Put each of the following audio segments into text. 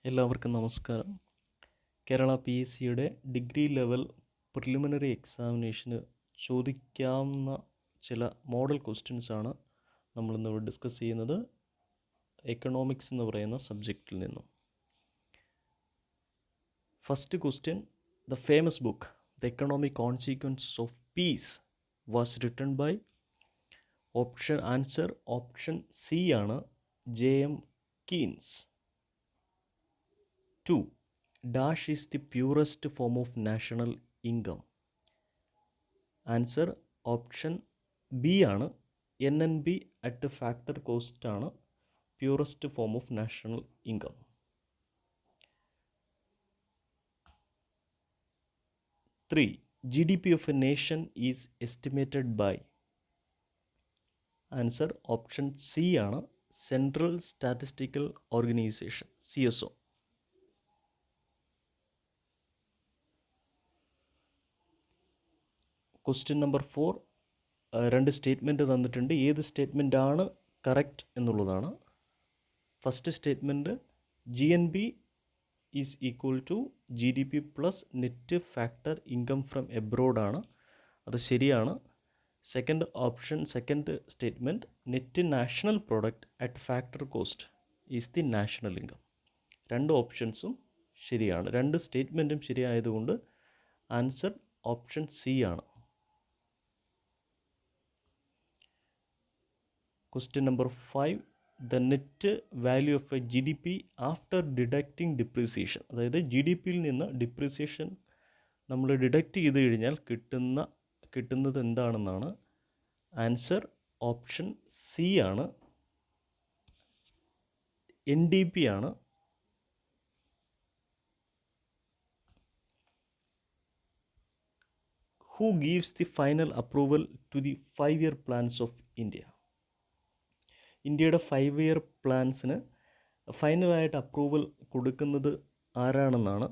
എല്ലാവർക്കും നമസ്കാരം. Kerala PSCയുടെ degree level preliminary എക്സാമിനേഷന് ചോദിക്കാവുന്ന ചില മോഡൽ ക്വസ്റ്റ്യൻസാണ് നമ്മളിന്ന് ഡിസ്കസ് ചെയ്യുന്നത് എക്കണോമിക്സ് എന്ന് പറയുന്ന സബ്ജക്റ്റിൽ നിന്നും. First question, the famous book the economic consequences of peace was written by option C ആണ് J.M. Keynes. 2. Dash is the purest form of national income. Answer option B ആണ് NNB at factor cost ആണ് purest form of national income. 3. GDP of a nation is estimated by. Answer option C ആണ് Central Statistical Organization CSO. Question number 4, രണ്ട് statement തന്നിട്ടുണ്ട്. ഏത് statement ആണ് correct എന്നുള്ളതാണ്. First statement GNB is equal to GDP plus net factor income from abroad ആണ്. അത് ശരിയാണ്. Second statement net national product at factor cost is the national income. രണ്ട് ഓപ്ഷൻസും ശരിയാണ്. രണ്ട് സ്റ്റേറ്റ്മെൻറ്റും ശരിയായതുകൊണ്ട് ആൻസർ ഓപ്ഷൻ സി ആണ്. Question number 5, the net value of a GDP after deducting depreciation. അതായത് GDPയിൽ നിന്ന് ഡിപ്രീസിയേഷൻ നമ്മൾ ഡിഡക്റ്റ് ചെയ്ത് കഴിഞ്ഞാൽ കിട്ടുന്നത് എന്താണെന്നാണ്. ആൻസർ ഓപ്ഷൻ സി ആണ് NDP ആണ്. Who gives the final approval to the 5-year plans of India? ഇന്ത്യയുടെ 5-year പ്ലാൻസിന് ഫൈനലായിട്ട് അപ്രൂവൽ കൊടുക്കുന്നത് ആരാണെന്നാണ്.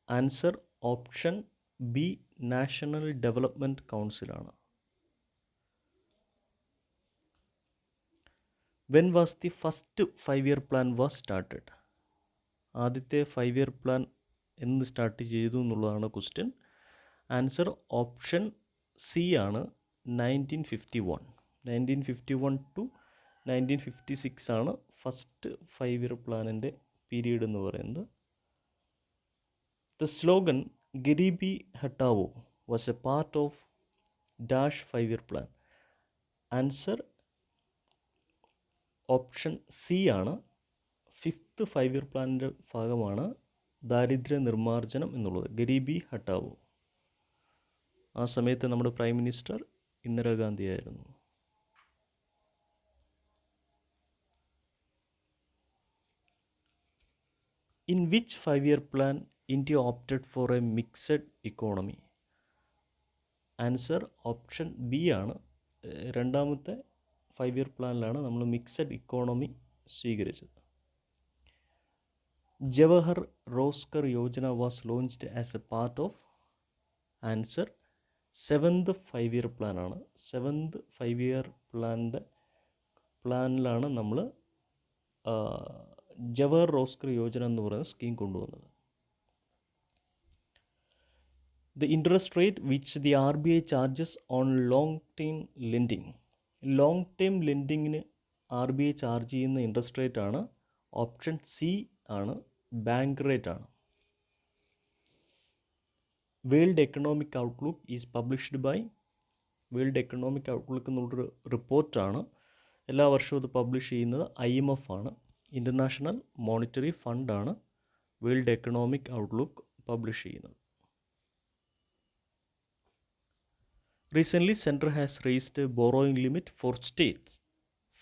Answer option B national development കൗൺസിലാണ്. When was the first 5-year plan was started? ആദ്യത്തെ 5-year പ്ലാൻ എന്ന് start ചെയ്തു എന്നുള്ളതാണ് ക്വസ്റ്റ്യൻ. ആൻസർ ഓപ്ഷൻ സി ആണ് 1951 ടു 1956 ആണ് ഫസ്റ്റ് 5-year പ്ലാനിൻ്റെ പീരീഡ് എന്ന് പറയുന്നത്. The slogan garibi hatao was a part of dash 5-year plan. Answer option C ആണ് 5th 5-year പ്ലാനിൻ്റെ ഭാഗമാണ് ദാരിദ്ര്യ നിർമ്മാർജ്ജനം എന്നുള്ളത്. ഗരീബി ഹട്ടാവോ. ആ സമയത്ത് നമ്മുടെ പ്രൈം മിനിസ്റ്റർ ഇന്ദിരാഗാന്ധി ആയിരുന്നു. In which 5-year plan India opted for a mixed economy? Answer option B ആണ്. രണ്ടാമത്തെ 5-year പ്ലാനിലാണ് നമ്മൾ മിക്സഡ് ഇക്കോണമി സ്വീകരിച്ചത്. Jawahar Rozgar Yojana was launched as A part of. Answer 7th 5-year പ്ലാനാണ്. 7th 5-year പ്ലാനിലാണ് നമ്മൾ ജവഹർ റോസ്കർ യോജന എന്ന് പറയുന്ന സ്കീം കൊണ്ടുവന്നത്. The interest rate which the RBI charges on long time lending. Long time ലെൻഡിങ്ങിന് RBI ചാർജ് ചെയ്യുന്ന ഇൻട്രസ്റ്റ് റേറ്റ് ആണ് option C ആണ് bank rate ആണ്. World economic outlook is published by. World economic outlook എന്നുള്ളൊരു റിപ്പോർട്ടാണ്. എല്ലാ വർഷവും ഇത് പബ്ലിഷ് ചെയ്യുന്നത് IMF ആണ്. ഇൻ്റർനാഷണൽ മോണിറ്ററി ഫണ്ടാണ് വേൾഡ് എക്കണോമിക് ഔട്ട്ലുക്ക് പബ്ലിഷ് ചെയ്യുന്നത്. Recently central has raised borrowing limit for states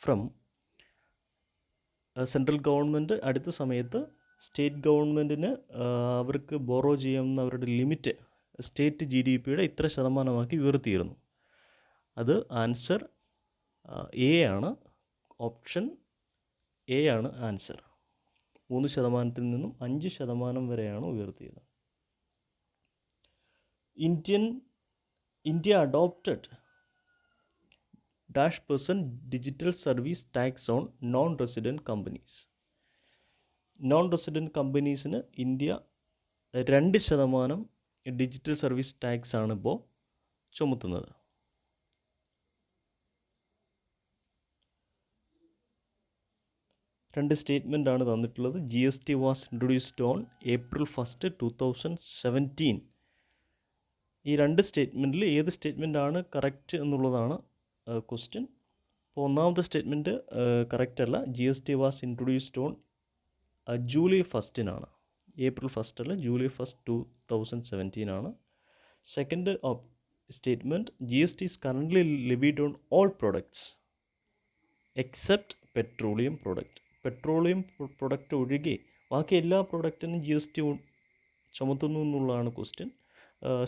from. Central government അടുത്ത സമയത്ത് സ്റ്റേറ്റ് ഗവൺമെൻറ്റിന് അവർക്ക് ബോറോ ചെയ്യാവുന്ന അവരുടെ ലിമിറ്റ് സ്റ്റേറ്റ് GDPയുടെ ഇത്ര ശതമാനമാക്കി ഉയർത്തിയിരുന്നു. അത് ആൻസർ എ ആണ്. ഓപ്ഷൻ എ ആണ് ആൻസർ. 3% നിന്നും 5% വരെയാണ് ഉയർത്തിയത്. India adopted -% digital service tax on non resident companies. Non resident കമ്പനീസിന് ഇന്ത്യ 2% ഡിജിറ്റൽ സർവീസ് ടാക്സ് ആണ് ഇപ്പോൾ ചുമത്തുന്നത്. രണ്ട് സ്റ്റേറ്റ്മെൻ്റ് ആണ് തന്നിട്ടുള്ളത്. GST was introduced on April 1, 2017. ഈ രണ്ട് സ്റ്റേറ്റ്മെൻറ്റിൽ ഏത് സ്റ്റേറ്റ്മെൻ്റ് ആണ് കറക്റ്റ് എന്നുള്ളതാണ് ക്വസ്റ്റ്യൻ. അപ്പോൾ ഒന്നാമത്തെ സ്റ്റേറ്റ്മെൻറ്റ് കറക്റ്റ് അല്ല. GST was introduced on July 1 April 1 അല്ല, July 1, 2017 ആണ്. Second statement, GST is currently levied on all products except petroleum product. Petroleum product ഒഴികെ ബാക്കി എല്ലാ പ്രൊഡക്റ്റിനും GST ചുമത്തുന്നു എന്നുള്ളതാണ് ക്വസ്റ്റ്യൻ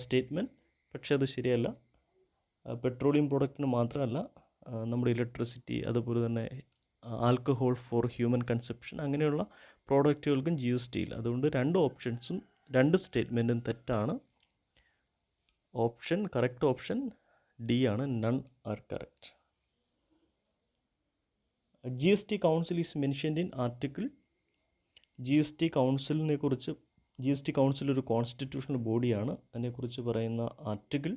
സ്റ്റേറ്റ്മെൻറ്റ്. പക്ഷേ അത് ശരിയല്ല. പെട്രോളിയം പ്രൊഡക്റ്റിന് മാത്രമല്ല, നമ്മുടെ ഇലക്ട്രിസിറ്റി, അതുപോലെ തന്നെ ആൽക്കഹോൾ ഫോർ ഹ്യൂമൻ കൺസപ്ഷൻ, അങ്ങനെയുള്ള പ്രോഡക്റ്റുകൾക്കും GST ഇല്ല. അതുകൊണ്ട് രണ്ട് സ്റ്റേറ്റ്മെൻറ്റും തെറ്റാണ്. കറക്റ്റ് ഓപ്ഷൻ ഡി ആണ്, none are correct. GST council is mentioned in article. GST council ഒരു കോൺസ്റ്റിറ്റ്യൂഷണൽ ബോഡിയാണ്. അതിനെക്കുറിച്ച് പറയുന്ന ആർട്ടിക്കിൾ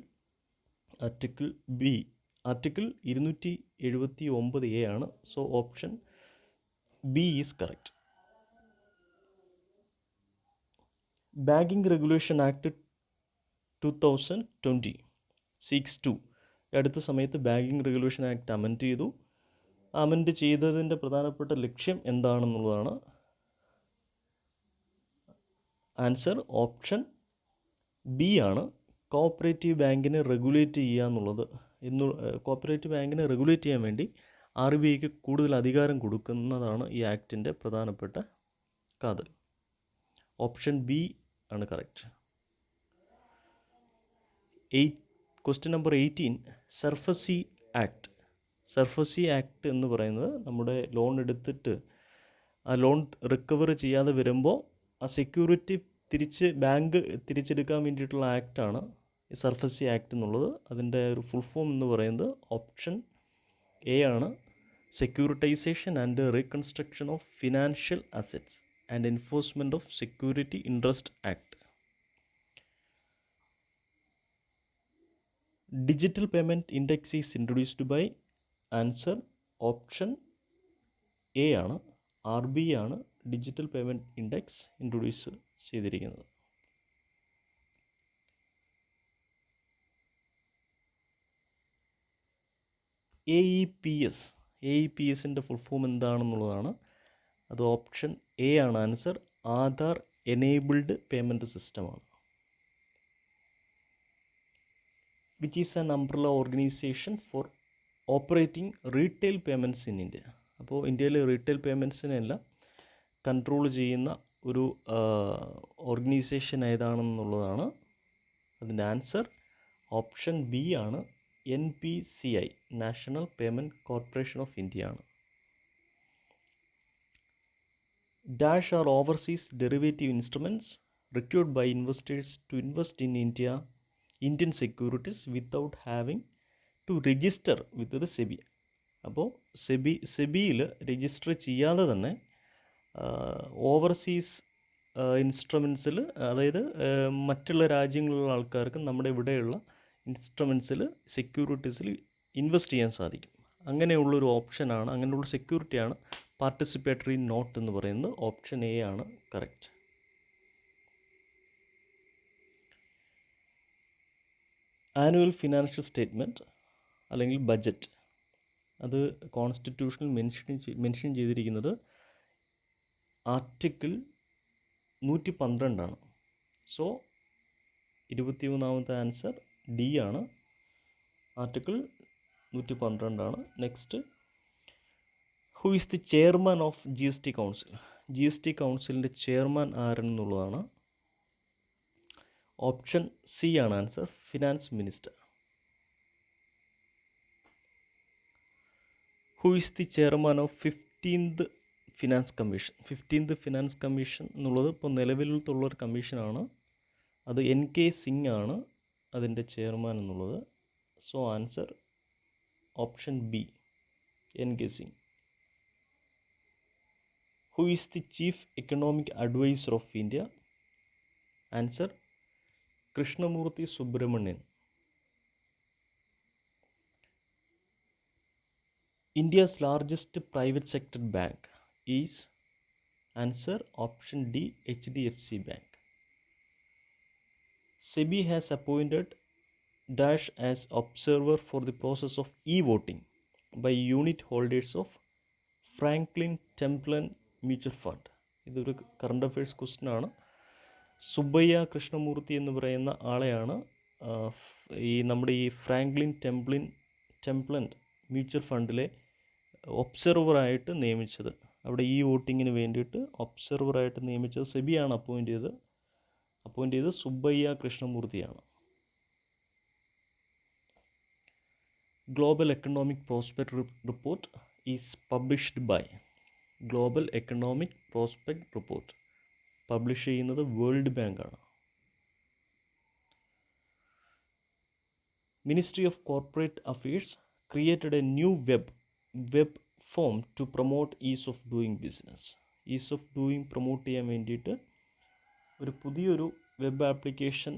279A ആണ്. So option B is correct. Banking regulation act 2020 seeks 2. അടുത്ത സമയത്ത് ബാങ്കിങ് റെഗുലേഷൻ ആക്ട് അമെൻഡ് ചെയ്തതിൻ്റെ പ്രധാനപ്പെട്ട ലക്ഷ്യം എന്താണെന്നുള്ളതാണ് ആൻസർ. ഓപ്ഷൻ ബി ആണ്. കോഓപ്പറേറ്റീവ് ബാങ്കിനെ റെഗുലേറ്റ് ചെയ്യുക എന്നുള്ളത്. കോഓപ്പറേറ്റീവ് ബാങ്കിനെ റെഗുലേറ്റ് ചെയ്യാൻ വേണ്ടി RBIക്ക് കൂടുതൽ അധികാരം കൊടുക്കുന്നതാണ് ഈ ആക്ടിൻ്റെ പ്രധാനപ്പെട്ട കാതൽ. ഓപ്ഷൻ ബി ആണ് correct. Question number 18, SARFAESI act. SARFAESI act എന്ന് പറയുന്നത് നമ്മുടെ ലോൺ എടുത്തിട്ട് ആ ലോൺ റിക്കവർ ചെയ്യാതെ വരുമ്പോൾ ആ സെക്യൂരിറ്റി ബാങ്ക് തിരിച്ചെടുക്കാൻ വേണ്ടിയിട്ടുള്ള ആക്റ്റാണ് ഈ സർഫസി ആക്ട് എന്നുള്ളത്. അതിൻ്റെ ഒരു ഫുൾ ഫോം എന്ന് പറയുന്നത് ഓപ്ഷൻ എ ആണ്, securitisation and reconstruction of financial assets and enforcement of security interest act. Digital payment index is introduced by. Answer option A ആണ്, RBI ആണ് ഡിജിറ്റൽ പേയ്മെൻറ്റ് ഇൻഡെക്സ് ഇൻട്രൊഡ്യൂസ് ചെയ്തിരിക്കുന്നത്. AEPSൻ്റെ ഫുൾ ഫോം എന്താണെന്നുള്ളതാണ്. അത് option A ആണ് answer, Aadhaar enabled payment സിസ്റ്റമാണ്. Which is an umbrella organisation for operating retail payments in India. അപ്പോൾ ഇന്ത്യയിൽ റീറ്റെയിൽ പേയ്മെൻറ്റ്സിനെല്ലാം കൺട്രോൾ ചെയ്യുന്ന ഒരു ഓർഗനൈസേഷൻ ഏതാണെന്നുള്ളതാണ് അതിൻ്റെ ആൻസർ. ഓപ്ഷൻ ബി ആണ്, NPCI, national payment corporation of India ആണ്. Dash are overseas derivative instruments required by investors to invest in Indian securities without having to register with the SEBI. അപ്പോൾ സെബിയിൽ register ചെയ്യാതെ തന്നെ overseas ഇൻസ്ട്രുമെൻറ്റ്സിൽ, അതായത് മറ്റുള്ള രാജ്യങ്ങളിലുള്ള ആൾക്കാർക്ക് നമ്മുടെ ഇവിടെയുള്ള ഇൻസ്ട്രുമെൻറ്റ്സിൽ, സെക്യൂരിറ്റീസിൽ ഇൻവെസ്റ്റ് ചെയ്യാൻ സാധിക്കും. അങ്ങനെയുള്ളൊരു ഓപ്ഷനാണ്, അങ്ങനെയുള്ള സെക്യൂരിറ്റിയാണ് പാർട്ടിസിപ്പേറ്ററി നോട്ട് എന്ന് പറയുന്നത്. ഓപ്ഷൻ എ ആണ് കറക്റ്റ്. ആനുവൽ ഫിനാൻഷ്യൽ സ്റ്റേറ്റ്മെൻറ്റ് അല്ലെങ്കിൽ ബജറ്റ്, അത് കോൺസ്റ്റിറ്റ്യൂഷനിൽ മെൻഷൻ ചെയ്തിരിക്കുന്നത് ആർട്ടിക്കിൾ 112 ആണ്. സോ 23ാമത്തെ ആൻസർ ഡി ആണ്, ആർട്ടിക്കിൾ 112 ആണ്. Next, who is the chairman of GST council. GST കൗൺസിലിൻ്റെ ചെയർമാൻ ആരെന്നുള്ളതാണ്. ഓപ്ഷൻ സി ആണ് answer, finance minister. Who is the chairman of 15th finance commission. 15th finance commission എന്നുള്ളത് ഇപ്പോൾ നിലവിലുള്ളൊരു കമ്മീഷനാണ്. അത് NK സിംഗ് ആണ് അതിൻ്റെ ചെയർമാൻ എന്നുള്ളത്. So answer option B, NK Singh. Who is the Chief Economic Advisor of India? Answer, Krishnamurthy Subramanian. India's largest private sector bank is, answer, option D, HDFC Bank. SEBI has appointed dash as observer for the process of e-voting by unit holders of Franklin Templeton Mutual Fund. ഇതൊരു current affairs question ആണ്. സുബ്ബയ്യ കൃഷ്ണമൂർത്തി എന്ന് പറയുന്ന ആളെയാണ് ഈ നമ്മുടെ ഈ Franklin ടെംപ്ലൻ mutual ഫണ്ടിലെ ഒബ്സർവറായിട്ട് നിയമിച്ചത്. അവിടെ ഈ വോട്ടിങ്ങിന് വേണ്ടിയിട്ട് ഒബ്സർവറായിട്ട് നിയമിച്ചത് സെബിയാണ് അപ്പോയിൻ്റ് ചെയ്ത് Subbaiah കൃഷ്ണമൂർത്തിയാണ്. Global Economic Prospect Report is published by Global Economic Prospect Report publish ചെയ്യുന്നത് വേൾഡ് ബാങ്ക് ആണ്. Ministry of Corporate Affairs created a new web form to promote ease of doing business. Ease of doing promote ചെയ്യാൻ വേണ്ടിയിട്ട് ഒരു പുതിയൊരു web application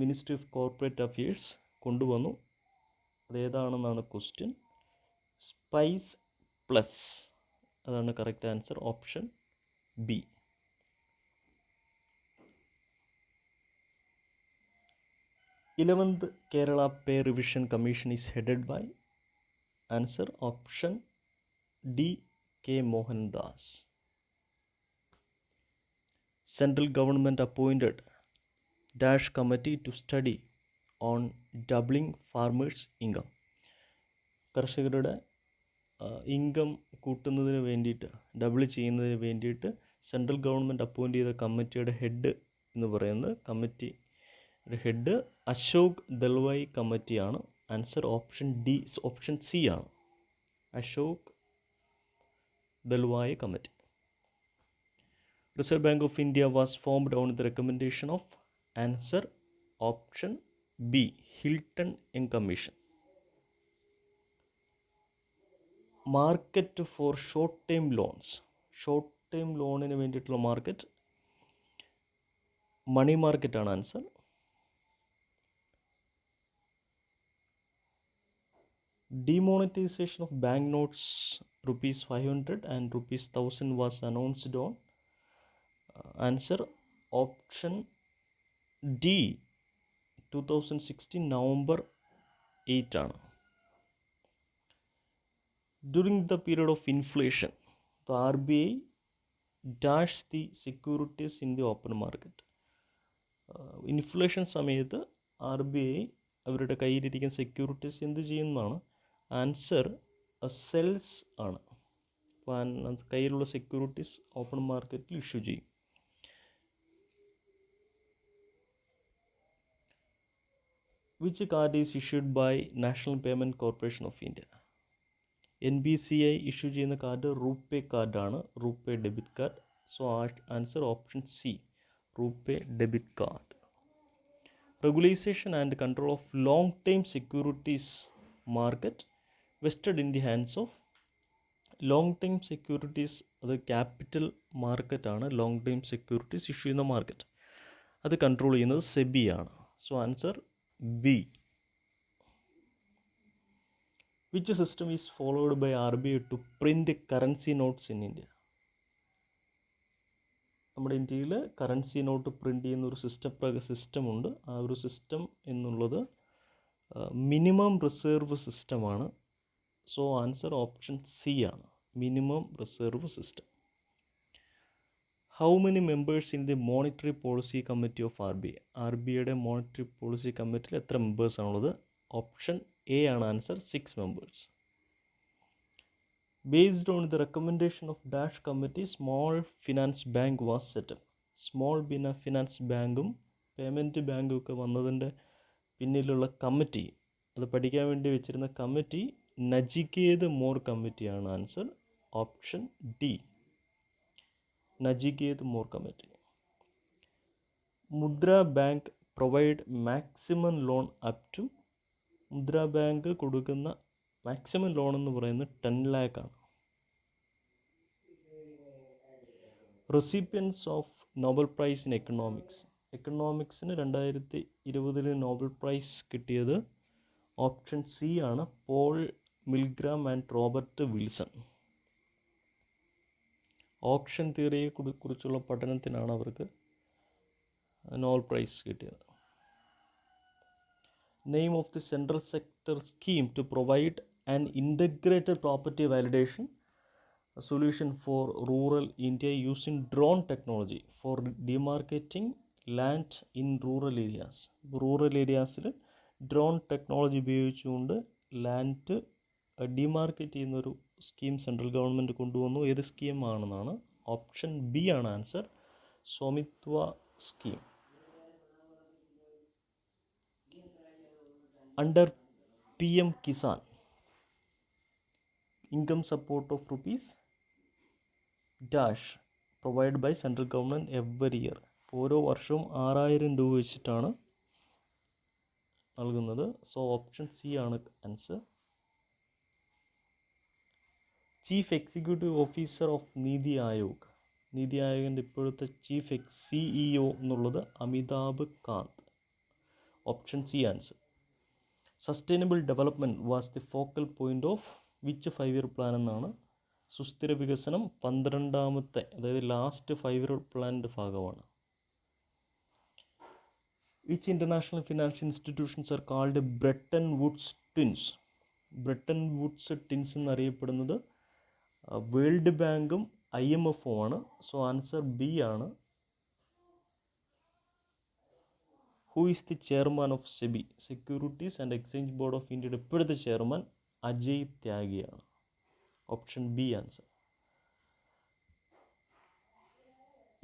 ministry of corporate affairs കൊണ്ടുവന്നു. അതേതാണെന്നാണ് question. Spice plus, അതാണ് correct answer, option B. 11th Kerala Pay Revision Commission is headed by, answer, option D, K. Mohan Das. Central government appointed dash committee to study on doubling farmers' income. കർഷകരുടെ income കൂട്ടുന്നതിന് വേണ്ടിയിട്ട്, double ചെയ്യുന്നതിന് വേണ്ടിയിട്ട് central government appoint ചെയ്ത കമ്മിറ്റിയുടെ head എന്ന് പറയുന്നത്, കമ്മിറ്റിയുടെ ഹെഡ് അശോക് ദൽവായ് കമ്മിറ്റിയാണ്. ആൻസർ ഓപ്ഷൻ സി ആണ്, Ashok Dalwai committee. Reserve Bank of India was formed on the recommendation of, answer, option B, Hilton and Commission. Market for short term ലോണിന് വേണ്ടിയിട്ടുള്ള മാർക്കറ്റ് മണി മാർക്കറ്റ് ആണ് answer. Demonetization of bank notes ₹500 and ₹1000 was announced on, answer, option D, 2016 November 8 ആണ്. During the period of inflation, the RBI dashed the securities in the open market. Inflation സമയത്ത് RBI അവരുടെ കയ്യിലിരിക്കുന്ന securities എന്ത് ചെയ്യുന്നതാണ്? Answer cells ആണ്. അപ്പോൾ കയ്യിലുള്ള securities open മാർക്കറ്റിൽ ഇഷ്യൂ ചെയ്യും. Which card is issued by National Payment Corporation of India? NPCI issue ചെയ്യുന്ന കാർഡ് റൂപേ കാർഡാണ്, RuPay debit card. So answer option C, RuPay debit card. Regulation and control of long-term securities market vested in the hands of, long-term securities അത് capital മാർക്കറ്റാണ്. long-term securities issue ചെയ്യുന്ന market അത് control ചെയ്യുന്നത് സെബി ആണ്. So answer B. Which system is followed by RBI to print currency notes in India? നമ്മുടെ ഇന്ത്യയിൽ currency note print ചെയ്യുന്ന ഒരു സിസ്റ്റം ഉണ്ട്. ആ ഒരു സിസ്റ്റം എന്നുള്ളത് മിനിമം റിസർവ് സിസ്റ്റമാണ്. സോ ആൻസർ ഓപ്ഷൻ സി ആണ്, minimum reserve system. How many members in the monetary policy committee of RBI? RBIയുടെ മോണിറ്ററി പോളിസി കമ്മിറ്റിയിൽ എത്ര മെമ്പേഴ്സാണുള്ളത്? ഓപ്ഷൻ എ ആണ് answer, 6 members. Based on the recommendation of dash committee, Small Finance Bank was set up. Small finance ബാങ്കും payment ബാങ്കും ഒക്കെ വന്നതിൻ്റെ പിന്നിലുള്ള കമ്മിറ്റി, അത് പഠിക്കാൻ വേണ്ടി വെച്ചിരുന്ന കമ്മിറ്റി നജികേത് മോർ കമ്മിറ്റിയാണ്. Answer option D, Nachiket Mor committee. Mudra bank provide maximum loan up to, Mudra bank കൊടുക്കുന്ന മാക്സിമം ലോൺ എന്ന് പറയുന്നത് 10 lakh ആണ്. Recipients of Nobel prize in economics. എക്കണോമിക്സിന് 2020 നോബൽ പ്രൈസ് കിട്ടിയത് ഓപ്ഷൻ സി ആണ്, Paul Milgrom and Robert Wilson. Option തിയറിയെ കുറിച്ചുള്ള പഠനത്തിനാണ് അവർക്ക് നോബൽ പ്രൈസ് കിട്ടിയത്. Name of the central sector scheme to provide an integrated property validation solution for rural India using drone technology for demarcating land in rural areas. Rural ഏരിയാസിൽ drone technology ഉപയോഗിച്ചുകൊണ്ട് land demarcate ചെയ്യുന്നൊരു scheme central government കൊണ്ടുവന്നു. ഏത് സ്കീമാണെന്നാണ്? Option B ആണ് answer, Svamitva scheme. Under PM Kisan income support of rupees dash provided by central government every year. ഓരോ വർഷവും 6000 രൂപ വെച്ചിട്ടാണ് നൽകുന്നത്. സോ ഓപ്ഷൻ സി ആണ് answer. Chief executive officer of Niti Aayog. Niti ആയോഗിൻ്റെ ഇപ്പോഴത്തെ CEO എന്നുള്ളത് Amitabh Kant. Option C answer. Sustainable development was the focal point of which 5-year plan എന്നാണ്? സുസ്ഥിര വികസനം 12ാമത്തെ, അതായത് ലാസ്റ്റ് 5-year പ്ലാനിൻ്റെ ഭാഗമാണ്. Which international financial institutions are called Bretton Woods twins? Bretton Woods twins എന്നറിയപ്പെടുന്നത് വേൾഡ് ബാങ്കും IMFും ആണ്. സോ ആൻസർ ബി ആണ്. Who is the chairman of SEBI? Securities and exchange board of ഇന്ത്യയുടെ ഇപ്പോഴത്തെ ചെയർമാൻ അജയ് ത്യാഗിയാണ്. Option B answer.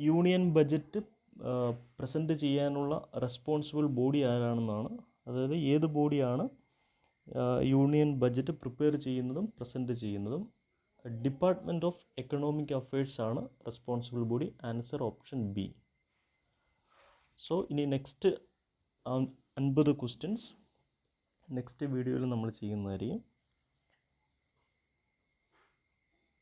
Union budget present ചെയ്യാനുള്ള responsible body ആരാണെന്നാണ്? അതായത് ഏത് ബോഡിയാണ് യൂണിയൻ ബജറ്റ് പ്രിപ്പയർ ചെയ്യുന്നതും പ്രസൻറ്റ് ചെയ്യുന്നതും? ഡിപ്പാർട്ട്മെൻറ്റ് ഓഫ് എക്കണോമിക് അഫയേഴ്സ് ആണ് responsible body. Answer option B. So ഇനി നെക്സ്റ്റ് 50 ക്വസ്റ്റ്യൻസ് നെക്സ്റ്റ് വീഡിയോയിൽ നമ്മൾ ചെയ്യുന്നതായിരിക്കും.